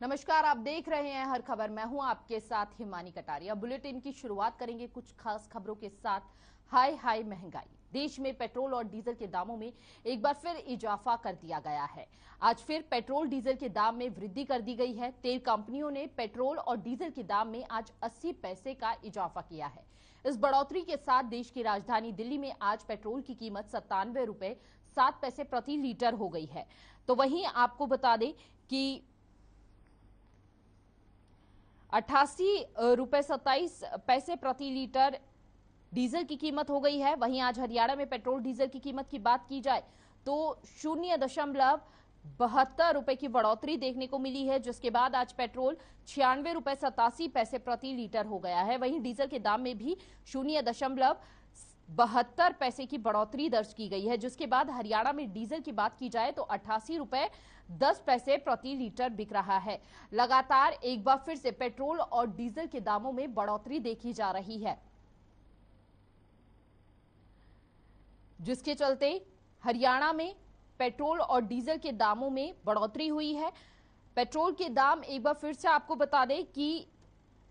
नमस्कार, आप देख रहे हैं हर खबर। मैं हूं आपके साथ हिमानी कटारिया। बुलेटिन की शुरुआत करेंगे कुछ खास खबरों के साथ। हाय हाय महंगाई। देश में पेट्रोल और डीजल के दामों में एक बार फिर इजाफा कर दिया गया है। आज फिर पेट्रोल डीजल के दाम में वृद्धि कर दी गई है। तेल कंपनियों ने पेट्रोल और डीजल के दाम में आज 80 पैसे का इजाफा किया है। इस बढ़ोतरी के साथ देश की राजधानी दिल्ली में आज पेट्रोल की कीमत 97 रुपए 7 पैसे प्रति लीटर हो गई है। तो वहीं आपको बता दें कि 88 रुपए 27 पैसे प्रति लीटर डीजल की कीमत हो गई है। वहीं आज हरियाणा में पेट्रोल डीजल की कीमत की बात की जाए तो 0.72 रुपए की बढ़ोतरी देखने को मिली है, जिसके बाद आज पेट्रोल 96 रुपए 87 पैसे प्रति लीटर हो गया है। वहीं डीजल के दाम में भी 0.72 पैसे की बढ़ोतरी दर्ज की गई है, जिसके बाद हरियाणा में डीजल की बात की जाए तो 88 रुपए 10 पैसे प्रति लीटर बिक रहा है। लगातार एक बार फिर से पेट्रोल और डीजल के दामों में बढ़ोतरी देखी जा रही है, जिसके चलते हरियाणा में पेट्रोल और डीजल के दामों में बढ़ोतरी हुई है। पेट्रोल के दाम एक बार फिर से आपको बता दें कि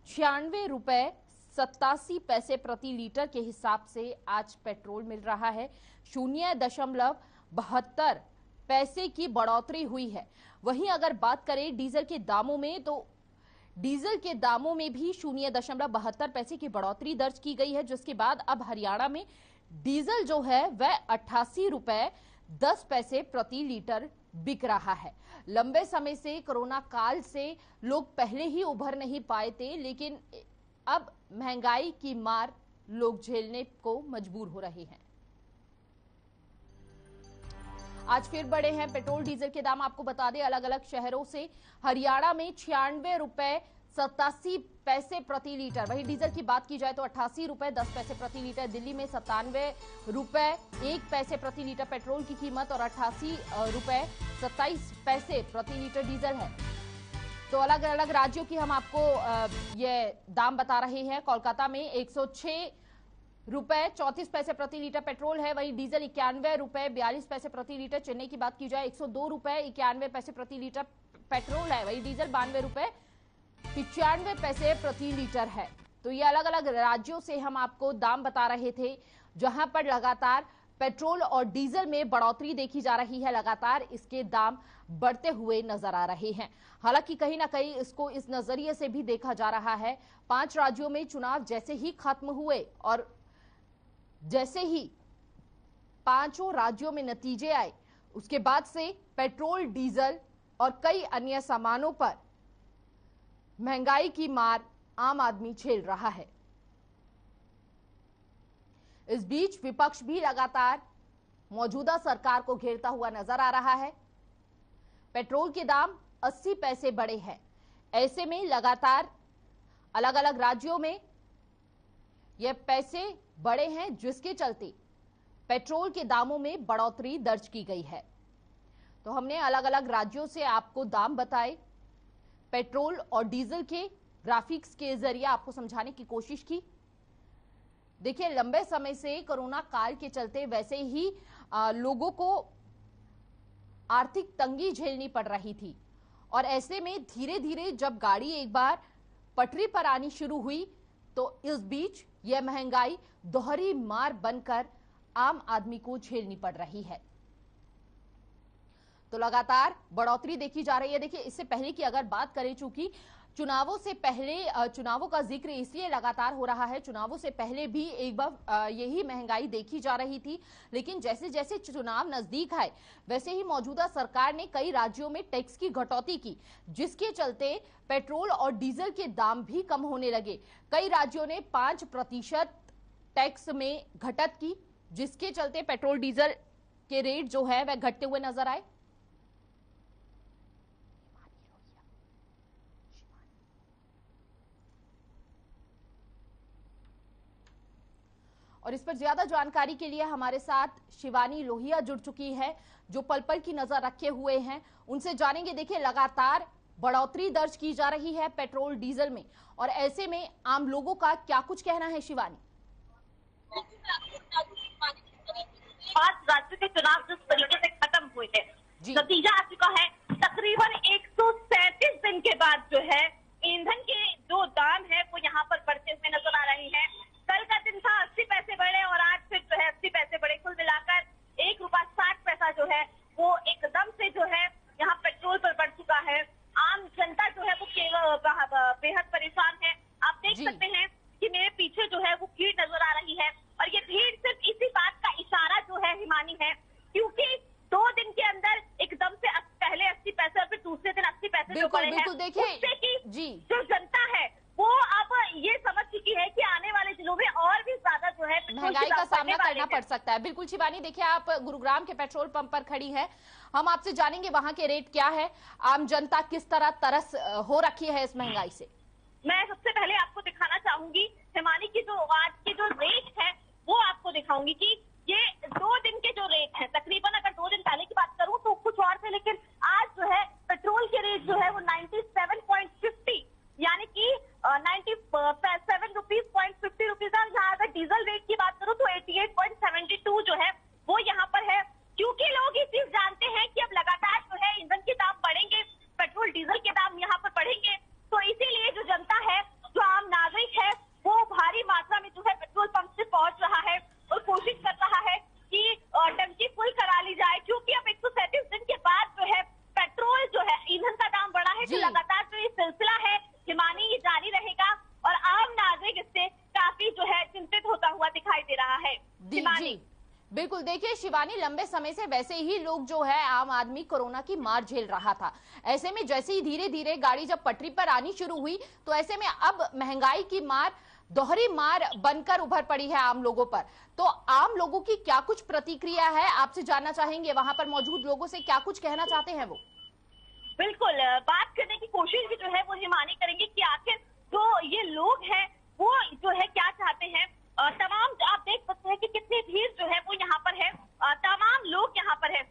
96 रुपए 87 पैसे प्रति लीटर के हिसाब से आज पेट्रोल मिल रहा है। 0.72 पैसे की बढ़ोतरी हुई है। वहीं अगर बात करें डीजल के दामों में तो डीजल के दामों में भी 0.72 पैसे की बढ़ोतरी दर्ज की गई है, जिसके बाद अब हरियाणा में डीजल जो है वह 88 रुपए 10 पैसे प्रति लीटर बिक रहा है। लंबे समय से कोरोना काल से लोग पहले ही उभर नहीं पाए थे, लेकिन अब महंगाई की मार लोग झेलने को मजबूर हो रहे हैं। आज फिर बढ़े हैं पेट्रोल डीजल के दाम। आपको बता दें अलग अलग शहरों से हरियाणा में 96 रुपए 87 पैसे प्रति लीटर, वही डीजल की बात की जाए तो 88 रुपए 10 पैसे प्रति लीटर। दिल्ली में 97 रुपए 1 पैसे प्रति लीटर पेट्रोल की कीमत और 88 रुपए 27 पैसे प्रति लीटर डीजल है। तो अलग अलग राज्यों की हम आपको ये दाम बता रहे हैं। कोलकाता में 106 रुपए 34 पैसे प्रति लीटर पेट्रोल है, वहीं डीजल 91 रुपए 42 पैसे प्रति लीटर। चेन्नई की बात की जाए 102 रुपए 91 पैसे प्रति लीटर पेट्रोल है, वहीं डीजल 92 रुपए 95 पैसे प्रति लीटर है। तो ये अलग अलग राज्यों से हम आपको दाम बता रहे थे, जहां पर लगातार पेट्रोल और डीजल में बढ़ोतरी देखी जा रही है। लगातार इसके दाम बढ़ते हुए नजर आ रहे हैं। हालांकि कहीं ना कहीं इसको इस नजरिए से भी देखा जा रहा है, 5 राज्यों में चुनाव जैसे ही खत्म हुए और जैसे ही 5 राज्यों में नतीजे आए, उसके बाद से पेट्रोल डीजल और कई अन्य सामानों पर महंगाई की मार आम आदमी झेल रहा है। इस बीच विपक्ष भी लगातार मौजूदा सरकार को घेरता हुआ नजर आ रहा है। पेट्रोल के दाम 80 पैसे बढ़े हैं। ऐसे में लगातार अलग अलग राज्यों में यह पैसे बढ़े हैं, जिसके चलते पेट्रोल के दामों में बढ़ोतरी दर्ज की गई है। तो हमने अलग अलग राज्यों से आपको दाम बताए, पेट्रोल और डीजल के ग्राफिक्स के जरिए आपको समझाने की कोशिश की। देखिए, लंबे समय से कोरोना काल के चलते वैसे ही लोगों को आर्थिक तंगी झेलनी पड़ रही थी, और ऐसे में धीरे धीरे जब गाड़ी एक बार पटरी पर आनी शुरू हुई तो इस बीच यह महंगाई दोहरी मार बनकर आम आदमी को झेलनी पड़ रही है। तो लगातार बढ़ोतरी देखी जा रही है। देखिए, इससे पहले की अगर बात करें, चूंकि चुनावों से पहले चुनावों का जिक्र इसलिए लगातार हो रहा है, चुनावों से पहले भी एक बार यही महंगाई देखी जा रही थी, लेकिन जैसे जैसे चुनाव नजदीक आए वैसे ही मौजूदा सरकार ने कई राज्यों में टैक्स की कटौती की, जिसके चलते पेट्रोल और डीजल के दाम भी कम होने लगे। कई राज्यों ने 5% टैक्स में घटत की, जिसके चलते पेट्रोल डीजल के रेट जो है वह घटते हुए नजर आए। और इस पर ज्यादा जानकारी के लिए हमारे साथ शिवानी लोहिया जुड़ चुकी है, जो पल पल की नजर रखे हुए हैं। उनसे जानेंगे। देखिए, लगातार बढ़ोतरी दर्ज की जा रही है पेट्रोल डीजल में, और ऐसे में आम लोगों का क्या कुछ कहना है। शिवानी, 5 राज्यों के चुनाव जिस तरीके से खत्म हुए थे, नतीजा आ चुका है। तकरीबन 137 दिन के बाद जो है ईंधन के जो दाम है वो यहाँ पर बढ़ते हुए नजर आ रहे हैं। कल का दिन था 80 पैसे बढ़े और आज फिर जो है 80 पैसे बढ़े। कुल मिलाकर ₹1.60 जो है वो एकदम से जो है यहाँ पेट्रोल पर बढ़ चुका है। आम जनता जो है वो बेहद परेशान है। आप देख सकते हैं कि मेरे पीछे जो है वो भीड़ नजर आ रही है और ये भीड़ सिर्फ इसी बात का इशारा जो है हिमानी है, क्योंकि 2 दिन के अंदर एकदम से पहले 80 पैसे और फिर दूसरे दिन 80 पैसे जो बढ़े हैं, उससे की जो जनता है वो अब ये समझ चुकी है कि आने वाले दिनों में और भी ज्यादा जो है महंगाई का सामना करना पड़ सकता है। बिल्कुल शिवानी, देखिए आप गुरुग्राम के पेट्रोल पंप पर खड़ी है, हम आपसे जानेंगे वहां के रेट क्या है, आम जनता किस तरह तरस हो रखी है इस महंगाई से। मैं सबसे पहले आपको दिखाना चाहूंगी हिमानी की जो आज के जो रेट है वो आपको दिखाऊंगी कि ये 2 दिन के जो रेट है, तकरीबन अगर 2 दिन पहले की बात करूं तो कुछ और थे, लेकिन आज जो है पेट्रोल के रेट जो है वो 97.50 यानी कि 97 रुपीज और यहाँ अगर डीजल रेट की बात करूं तो 88.72 जो है वो यहाँ पर है। क्योंकि लोग ये चीज जानते हैं कि अब लगातार जो है ईंधन के दाम बढ़ेंगे, पेट्रोल डीजल के दाम यहाँ पर बढ़ेंगे, तो इसीलिए जो जनता है, जो आम नागरिक है, वो भारी मात्रा में जो है पेट्रोल पंप से पहुंच रहा है और कोशिश कर रहा है कि टंकी फुल करा ली जाए। क्योंकि अब 137 दिन के बाद जो है पेट्रोल जो है ईंधन का दाम बढ़ा है, तो लगातार जो ये सिलसिला है हिमानी ये जारी रहेगा और आम नागरिक इससे काफी जो है चिंतित होता हुआ दिखाई दे रहा है। जी बिल्कुल, देखिए शिवानी, लंबे समय से वैसे ही लोग जो है आम आदमी कोरोना की मार झेल रहा था। ऐसे में जैसे ही धीरे धीरे गाड़ी जब पटरी पर आनी शुरू हुई तो ऐसे में अब महंगाई की मार दोहरी मार बनकर उभर पड़ी है आम लोगों पर। तो आम लोगों की क्या कुछ प्रतिक्रिया है, आपसे जानना चाहेंगे, वहां पर मौजूद लोगों से क्या कुछ कहना चाहते हैं वो। बिल्कुल, बात करने की कोशिश भी जो है वो हिमानी करेंगे कि आखिर जो ये लोग हैं वो जो है क्या चाहते हैं। तमाम आप देख सकते हैं कि कितनी भीड़ जो है वो यहाँ पर है, तमाम लोग यहाँ पर है।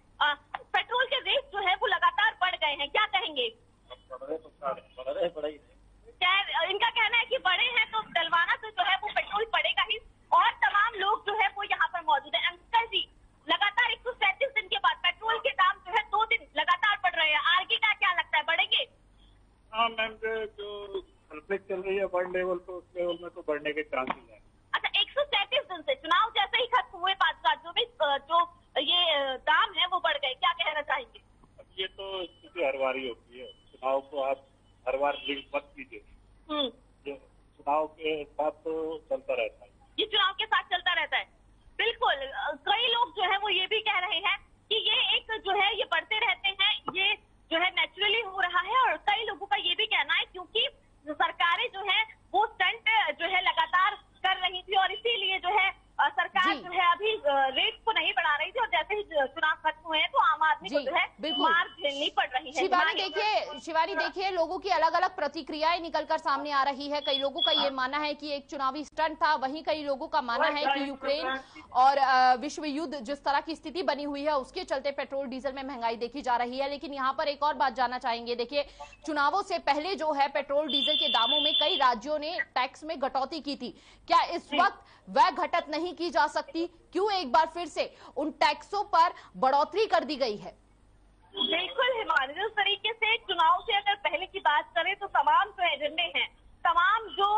पेट्रोल के रेट जो है वो लगातार बढ़ गए हैं, क्या कहेंगे? इनका कहना है कि बड़े हैं तो डलवाना तो जो है वो पेट्रोल पड़ेगा ही, और तमाम लोग जो है वो यहाँ पर मौजूद है। अंकल जी, लगातार 137 दिन के बाद पेट्रोल के दाम जो है 2 दिन लगातार बढ़ रहे हैं, आगे का क्या लगता है, बढ़ेंगे? हाँ मैम, जो कॉन्फ्लिक्ट चल रही है वर्ल्ड लेवल पे, उस लेवल में तो बढ़ने के चांसेस हैं। अच्छा, 137 दिन से चुनाव जैसे ही खत्म हुए 5 राज्यों में जो ये दाम है वो बढ़ गए, क्या कहना चाहेंगे? अब ये तो स्थिति हर बार ही होती है, चुनाव को आप हर बार लिंक मत कीजिए। ये चुनाव के साथ तो चलता रहता है, ये चुनाव के साथ चलता रहता है। बिल्कुल, कई लोग जो है वो ये भी कह रहे हैं कि ये एक जो है ये बढ़ते रहते हैं, ये जो है नेचुरली हो रहा है, और कई लोगों का ये भी कहना है क्योंकि सरकारें जो है वो स्टंट जो है लगातार कर रही थी और इसीलिए जो है सरकार जो है अभी रेट को नहीं बढ़ा रही थी, और जैसे ही चुनाव खत्म हुए हैं तो आम आदमी को जो है मार झेलनी पड़ रही है। शिवानी देखिए लोगों की अलग अलग प्रतिक्रियाएं निकलकर सामने आ रही है। कई लोगों का ये मानना है कि एक चुनावी स्टंट था, वहीं कई लोगों का मानना है कि यूक्रेन और विश्व युद्ध जिस तरह की स्थिति बनी हुई है उसके चलते पेट्रोल डीजल में महंगाई देखी जा रही है। लेकिन यहाँ पर एक और बात जानना चाहेंगे, देखिए चुनावों से पहले जो है पेट्रोल डीजल के दामों में कई राज्यों ने टैक्स में कटौती की थी, क्या इस वक्त वह घटत नहीं की जा सकती? क्यों एक बार फिर से उन टैक्सों पर बढ़ोतरी कर दी गई है? बिल्कुल हिमानी, जिस तरीके से चुनाव से अगर पहले की बात करें तो तमाम जो एजेंडे हैं, तमाम जो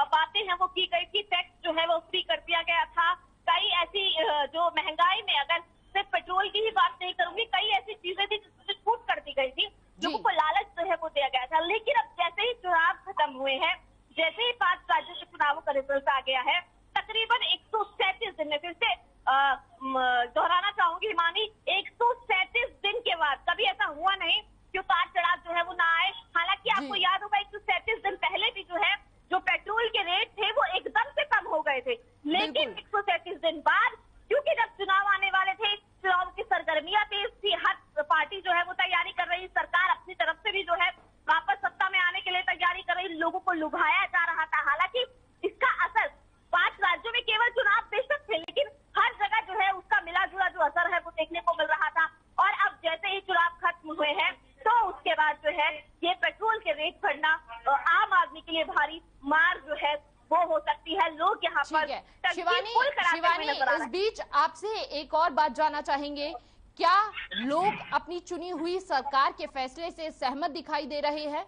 बातें हैं वो की गई थी। टैक्स जो है वो फ्री कर दिया गया था। कई ऐसी जो महंगाई में, अगर सिर्फ पेट्रोल की ही बात नहीं करूंगी, कई ऐसी चीजें थी जिसमें छूट कर दी गई थी, लोगों को लालच जो है वो दिया गया था। लेकिन अब जैसे ही चुनाव खत्म हुए हैं, जैसे ही 5 राज्यों के चुनावों का रिजल्ट आ गया है, तकरीबन 137 दिन में, फिर से दोहराना चाहूंगी हिमानी, 137 दिन के बाद, कभी ऐसा हुआ नहीं कि उतार चढ़ाव जो है वो ना आए। हालांकि आपको याद होगा 137 दिन पहले भी जो है जो पेट्रोल के रेट थे वो एकदम से कम हो गए थे, लेकिन 137 दिन बाद, क्योंकि जब चुनाव आने वाले थे, चुनाव की सरगर्मियां तेज थी, हर पार्टी जो है वो तैयारी कर रही, सरकार अपनी तरफ से भी जो है वापस सत्ता में आने के लिए तैयारी कर रही, लोगों को लुभाया जा रहा था। हालांकि इसका असर 5 राज्यों में केवल चुनाव बेशक थे, लेकिन हर जगह जो है उसका मिला जुला जो असर है वो देखने को मिल रहा था। और अब जैसे ही चुनाव खत्म हुए हैं तो उसके बाद जो है ये पेट्रोल के रेट बढ़ना आम आदमी के लिए भारी मार जो है वो हो सकती है। लोग यहाँ पर शिवानी इस बीच आपसे एक और बात जानना चाहेंगे, क्या लोग अपनी चुनी हुई सरकार के फैसले से सहमत दिखाई दे रहे हैं?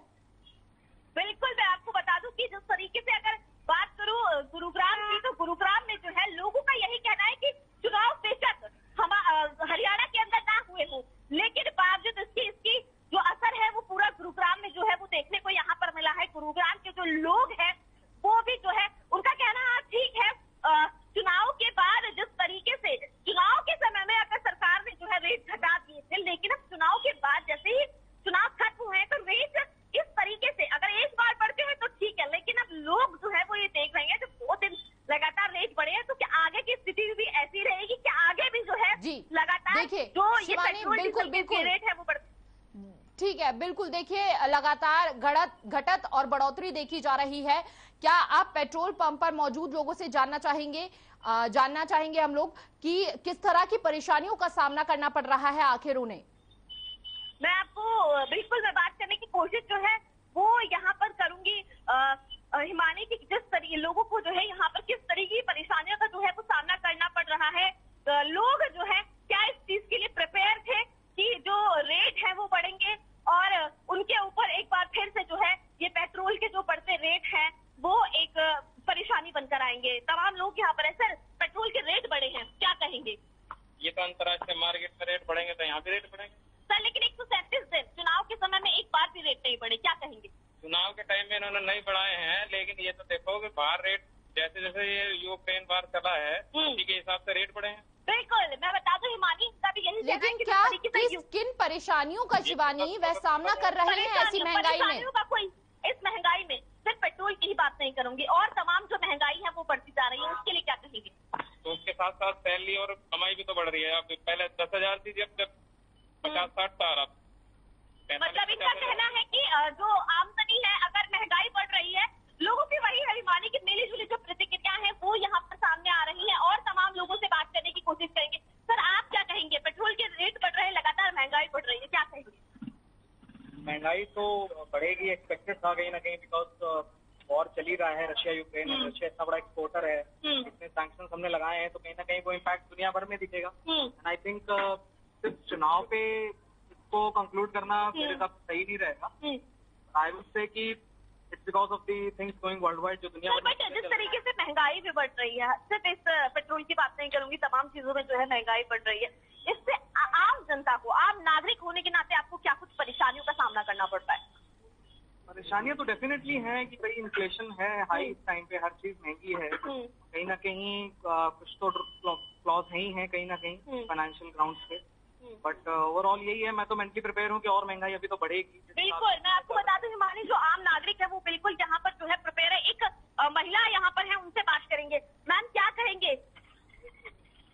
बिल्कुल, मैं आपको बता दूं कि जिस तरीके से अगर बात करूं गुरुग्राम की, तो गुरुग्राम में जो है लोगों का यही कहना है कि चुनाव बेशक हरियाणा के अंदर ना हुए हो, लेकिन बावजूद इसकी जो असर है वो पूरा गुरुग्राम में जो है वो देखने को यहाँ पर मिला है। गुरुग्राम के जो लोग हैं वो भी जो है उनका कहना हाँ ठीक है, चुनाव के बाद जिस तरीके से चुनाव के समय में अगर सरकार ने जो है रेट घटा दिए थे, लेकिन अब चुनाव के बाद जैसे ही चुनाव खत्म हुए तो रेट इस तरीके से अगर एक बार बढ़ते हैं तो ठीक है, लेकिन अब लोग जो है वो ये देख रहे हैं जब 2 दिन लगातार रेट बढ़े हैं तो क्या आगे की स्थिति भी ऐसी रहेगी कि आगे भी जो है लगातार जो ये पेट्रोल डीजल के रेट है वो बढ़। ठीक है, बिल्कुल। देखिए, लगातार घटत और बढ़ोतरी देखी जा रही है। क्या आप पेट्रोल पंप पर मौजूद लोगों से जानना चाहेंगे हम लोग कि किस तरह की परेशानियों का सामना करना पड़ रहा है आखिर उन्हें? मैं आपको बिल्कुल मैं बात करने की कोशिश जो है वो यहाँ पर करूंगी हिमानी की, जिस तरीके लोगों को जो है यहाँ पर किस तरीके की परेशानियों का जो है वो सामना करना पड़ रहा है। लोग जो है क्या इस चीज के लिए प्रिपेयर थे कि जो रेट है वो बढ़ेंगे और उनके ऊपर एक बार फिर से जो है ये पेट्रोल के जो बढ़ते रेट हैं वो एक परेशानी बनकर आएंगे। तमाम लोग यहाँ पर है, सर पेट्रोल के रेट बढ़े हैं, क्या कहेंगे? ये तो अंतर्राष्ट्रीय मार्केट में रेट बढ़ेंगे तो यहाँ भी रेट बढ़ेंगे सर, लेकिन 137 दिन चुनाव के समय में एक बार भी रेट नहीं बढ़े, क्या कहेंगे? चुनाव के टाइम में इन्होंने नहीं बढ़ाए हैं, लेकिन ये तो देखो कि बाहर रेट जैसे जैसे ये यूक्रेन बार चला है उसी के हिसाब से रेट बढ़े हैं। बिल्कुल, मैं बता दूं हिमानी का भी यही लेकिन क्या किन परेशानियों का शिवानी वह सामना कर रहे हैं ऐसी महंगाई में? कोई इस महंगाई में सिर्फ पेट्रोल की ही बात नहीं करूंगी, और तमाम जो महंगाई है वो बढ़ती जा रही है, उसके लिए क्या कहेंगे? तो उसके साथ साथ सैलरी और कमाई भी तो बढ़ रही है। अब पहले 10,000 थी, जब 50-60 था, अब मतलब इनका कहना है कि जो आमदनी है अगर महंगाई बढ़ रही है, लोगों की वही हरिमानी की मिली जुली जो प्रतिक्रिया है वो यहाँ पर सामने आ रही है और तमाम लोगों से बात करने की कोशिश करेंगे। सर आप क्या कहेंगे? पेट्रोल के रेट बढ़ रहे हैं, लगातार महंगाई बढ़ रही है, क्या कहेंगे? महंगाई तो बढ़ेगी, एक्सपेक्टेड था कहीं ना कहीं, बिकॉज वॉर चल ही रहा है रशिया यूक्रेन में। रशिया इतना बड़ा एक्सपोर्टर है, इतने सैंक्शन हमने लगाए हैं तो कहीं ना कहीं वो इम्पैक्ट दुनिया भर में दिखेगा। एंड आई थिंक सिर्फ चुनाव पे इसको कंक्लूड करना मेरे हिसाब से सही नहीं रहेगा। आई वुड से कि it's because of the things going world wide, जो दुनिया भर में जिस तरीके से महंगाई भी बढ़ रही है, सिर्फ इस पेट्रोल की बात नहीं करूंगी, तमाम चीजों में जो है महंगाई बढ़ रही है, इससे आम जनता को, आम नागरिक होने के नाते आपको क्या कुछ परेशानियों का सामना करना पड़ता है? परेशानियां तो डेफिनेटली हैं कि भाई इन्फ्लेशन है हाई, इस टाइम पे हर चीज महंगी है। कहीं ना कहीं कुछ तो फ्लॉज ही हैं कहीं ना कहीं फाइनेंशियल ग्राउंड्स पे, बट ओवरऑल यही है। मैं तो मेंटली प्रिपेयर हूँ कि और महंगाई अभी तो बढ़ेगी। बिल्कुल, मैं आपको बता दूं हिमानी, जो आम नागरिक है वो बिल्कुल यहाँ पर जो है प्रिपेयर है। एक महिला यहाँ पर है, उनसे बात करेंगे। मैम क्या कहेंगे?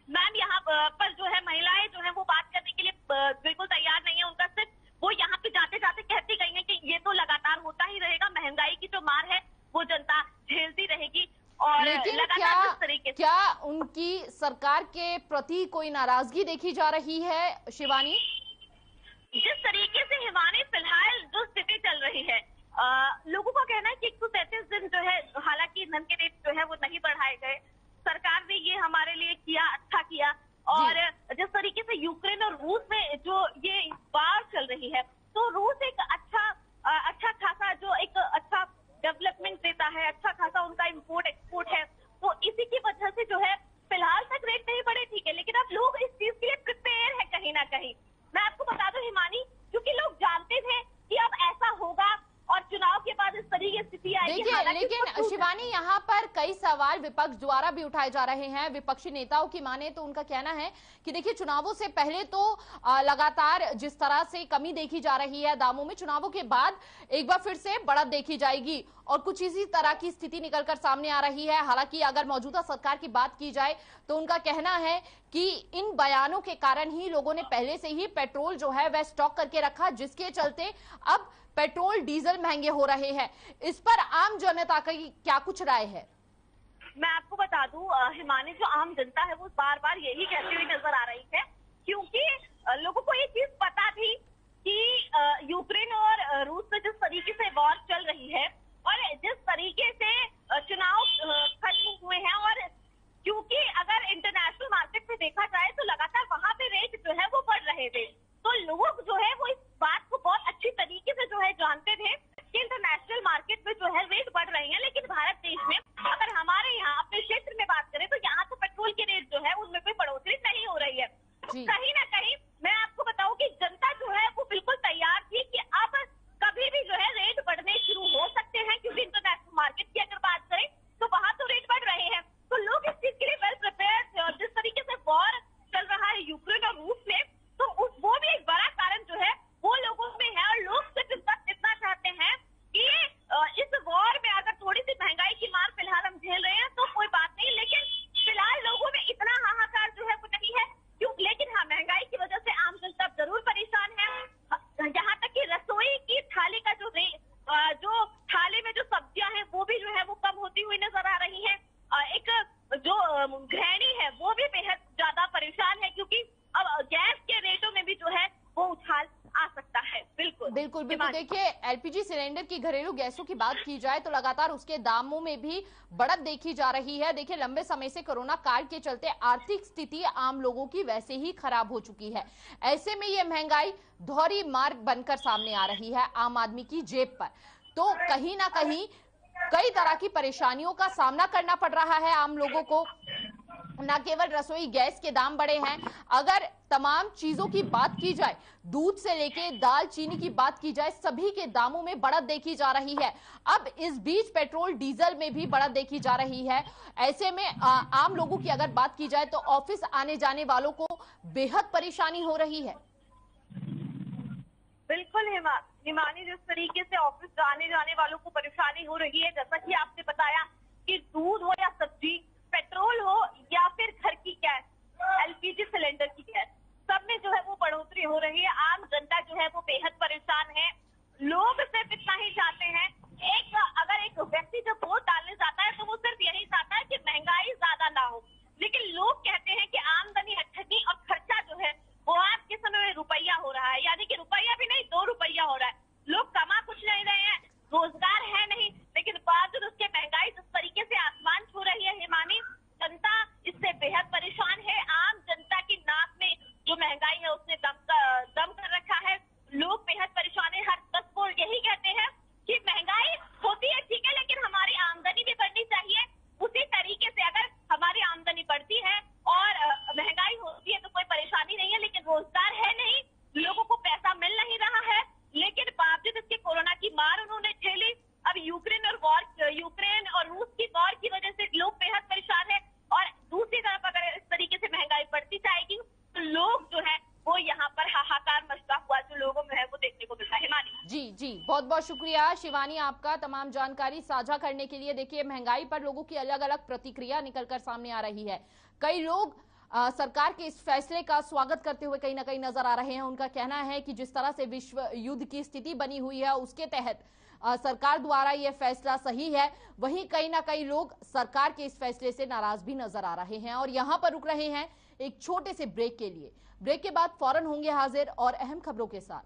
मैम यहाँ पर जो है महिलाएं जो है वो बात करने के लिए बिल्कुल तैयार नहीं है। उनका सिर्फ वो यहाँ पे जाते जाते कहती गई है कि ये तो लगातार होता ही रहेगा, महंगाई की जो मार है वो जनता झेलती रहेगी। और लेकिन क्या उनकी सरकार के प्रति कोई नाराजगी देखी जा रही है शिवानी? जिस तरीके से हिमानी फिलहाल जो स्थिति चल रही है, लोगों का कहना है कि 137 दिन जो है, हालांकि ईंधन के रेट जो है वो नहीं बढ़ाए गए, सरकार ने ये हमारे लिए किया, अच्छा किया। और जिस तरीके से यूक्रेन और रूस में जो ये वार चल रही है, तो रूस एक अच्छा खासा जो एक अच्छा डेवलपमेंट देता है, अच्छा खासा उनका इंपोर्ट एक्सपोर्ट है, तो इसी की वजह से जो है फिलहाल तक रेट नहीं बढ़े, ठीक है, लेकिन अब लोग इस चीज के लिए प्रिपेयर है कहीं ना कहीं। मैं आपको बता दूं हिमानी, क्योंकि लोग जानते थे कि अब ऐसा होगा और चुनाव के बाद इस तरीके की स्थिति आएगी। देखिए, लेकिन शिवानी यहाँ पर कई सवाल विपक्ष द्वारा भी उठाए जा रहे हैं। विपक्षी नेताओं की माने तो उनका कहना है कि देखिए, चुनावों से पहले तो लगातार जिस तरह से कमी देखी जा रही है दामों में, चुनावों के बाद एक बार फिर से बढ़त देखी जाएगी और कुछ इसी तरह की स्थिति निकलकर सामने आ रही है। हालांकि अगर मौजूदा सरकार की बात की जाए तो उनका कहना है कि इन बयानों के कारण ही लोगों ने पहले से ही पेट्रोल जो है वह स्टॉक करके रखा, जिसके चलते अब पेट्रोल डीजल महंगे हो रहे हैं। इस पर आम जनता की क्या कुछ राय है? मैं आपको बता दूं हिमानी, जो आम जनता है वो बार बार यही कहती हुई नजर आ रही है, क्योंकि लोगों को ये चीज पता थी कि यूक्रेन और रूस में जिस तरीके से वॉर चल रही है और जिस तरीके से चुनाव खत्म हुए हैं, और क्योंकि अगर इंटरनेशनल मार्केट में देखा जाए तो लगातार वहां पे रेट जो है वो बढ़ रहे थे, बिल्कुल बिल्कुल। देखिए, एलपीजी सिलेंडर की, घरेलू गैसों की बात की जाए तो लगातार उसके दामों में भी बढ़त देखी जा रही है। देखिए, लंबे समय से कोरोना काल के चलते आर्थिक स्थिति आम लोगों की वैसे ही खराब हो चुकी है। ऐसे में ये महंगाई दोहरी मार बनकर सामने आ रही है आम आदमी की जेब पर। तो कहीं ना कहीं कई तरह की परेशानियों का सामना करना पड़ रहा है आम लोगों को। न केवल रसोई गैस के दाम बढ़े हैं, अगर तमाम चीजों की बात की जाए, दूध से लेके दाल चीनी की बात की जाए, सभी के दामों में बढ़त देखी जा रही है। अब इस बीच पेट्रोल डीजल में भी बढ़त देखी जा रही है। ऐसे में आम लोगों की अगर बात की जाए तो ऑफिस आने जाने वालों को बेहद परेशानी हो रही है। बिल्कुल हिमानी, जिस तरीके से ऑफिस आने जाने वालों को परेशानी हो रही है, जैसा कि आपने बताया कि दूध हो या सब्जी, पेट्रोल हो या फिर घर की गैस, एलपीजी सिलेंडर की गैस, सब में जो है वो बढ़ोतरी हो रही है। आम जनता जो है वो बेहद परेशान है। लोग सिर्फ इतना ही चाहते हैं, अगर एक व्यक्ति जब वोट डालने जाता है तो वो सिर्फ यही चाहता है कि महंगाई ज्यादा ना हो, लेकिन लोग कहते हैं कि आमदनी अठनी और खर्चा जो है वो आज के समय में रुपया हो रहा है, यानी कि रुपया भी नहीं 2 रुपया हो रहा है। लोग कमा कुछ नहीं रहे हैं, रोजगार है नहीं, लेकिन बावजूद उसके महंगाई जिस तरीके से आसमान छू रही है हिमानी, जनता इससे बेहद परेशान है। आम जनता की नाक में जो महंगाई है उसने दम कर रखा है। लोग बेहद परेशान है। हर 10 को यही कहते हैं कि महंगाई होती है ठीक है, लेकिन हमारी आमदनी भी बढ़नी चाहिए। उसी तरीके से अगर हमारी आमदनी बढ़ती है और महंगाई होती है तो कोई परेशानी नहीं है, लेकिन रोजगार है नहीं, लोगों को पैसा मिल नहीं रहा है, लेकिन बावजूद इसके कोरोना की मार उन्होंने झेली। अब यूक्रेन और रूस की वॉर की वजह से लोग बेहद परेशान है। और दूसरी तरफ अगर इस तरीके से महंगाई बढ़ती जाएगी तो लोग जो है वो यहाँ पर हाहाकार मचता हुआ जो लोगों में है वो देखने को मिलता है। हिमानी जी, बहुत बहुत शुक्रिया शिवानी आपका तमाम जानकारी साझा करने के लिए। देखिए, महंगाई पर लोगों की अलग अलग प्रतिक्रिया निकलकर सामने आ रही है। कई लोग सरकार के इस फैसले का स्वागत करते हुए कहीं ना कहीं नजर आ रहे हैं। उनका कहना है कि जिस तरह से विश्व युद्ध की स्थिति बनी हुई है उसके तहत सरकार द्वारा यह फैसला सही है। वहीं कहीं ना कहीं लोग सरकार के इस फैसले से नाराज भी नजर आ रहे हैं। और यहां पर रुक रहे हैं एक छोटे से ब्रेक के लिए। ब्रेक के बाद फौरन होंगे हाजिर और अहम खबरों के साथ।